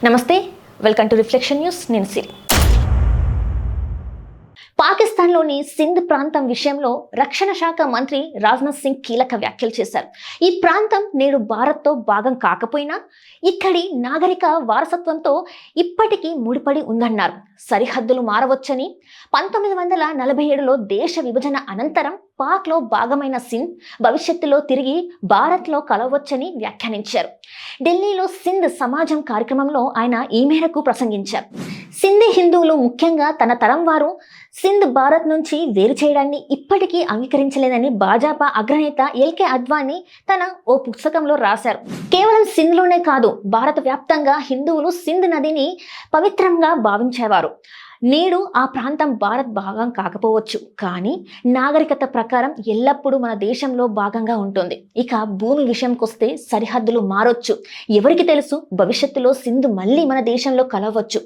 నమస్తే, welcome to reflection news. నేను సిరి. పాకిస్తాన్లోని సింధ్ ప్రాంతం విషయంలో రక్షణ శాఖ మంత్రి రాజ్నాథ్ సింగ్ కీలక వ్యాఖ్యలు చేశారు. ఈ ప్రాంతం నేడు భారత్తో భాగం కాకపోయినా ఇక్కడి నాగరిక వారసత్వంతో ఇప్పటికీ ముడిపడి ఉందన్నారు. సరిహద్దులు మారవచ్చని 1947లో దేశ విభజన అనంతరం పాక్లో భాగమైన సింధ్ భవిష్యత్తులో తిరిగి భారత్లో కలవచ్చని వ్యాఖ్యానించారు. ఢిల్లీలో సింధ్ సమాజం కార్యక్రమంలో ఆయన ఈ మేరకు ప్రసంగించారు. సింధీ హిందువులు, ముఖ్యంగా తన తరం వారు సింధ్ భారత్ నుంచి వేరు చేయడాన్ని ఇప్పటికీ అంగీకరించలేదని భాజపా అగ్రనేత ఎల్కే అద్వానీ తన ఓ పుస్తకంలో రాశారు. కేవలం సింధ్లోనే కాదు, భారత వ్యాప్తంగా హిందువులు సింధ్ నదిని పవిత్రంగా భావించేవారు. నేడు ఆ ప్రాంతం భారత్ భాగం కాకపోవచ్చు, కానీ నాగరికత ప్రకారం ఎల్లప్పుడూ మన దేశంలో భాగంగా ఉంటుంది. ఇక భూమి విషయంకొస్తే సరిహద్దులు మారొచ్చు. ఎవరికి తెలుసు, భవిష్యత్తులో సింధు మళ్ళీ మన దేశంలో కలవచ్చు.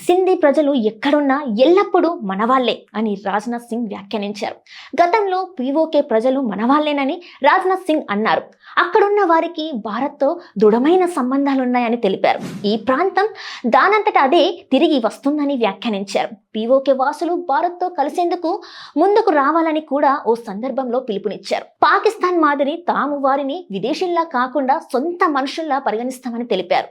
సింధీ ప్రజలు ఎక్కడున్నా ఎల్లప్పుడూ మనవాళ్లే అని రాజ్నాథ్ సింగ్ వ్యాఖ్యానించారు. గతంలో పీఓకే ప్రజలు మనవాళ్లేనని రాజ్నాథ్ సింగ్ అన్నారు. అక్కడున్న వారికి భారత్తో దృఢమైన సంబంధాలున్నాయని తెలిపారు. ఈ ప్రాంతం దానంతట అదే తిరిగి వస్తుందని వ్యాఖ్యానించారు. పీఓకే వాసులు భారత్తో కలిసేందుకు ముందుకు రావాలని కూడా ఓ సందర్భంలో పిలుపునిచ్చారు. పాకిస్తాన్ మాదిరి తాము వారిని విదేశీల్లా కాకుండా సొంత మనుషుల్లా పరిగణిస్తామని తెలిపారు.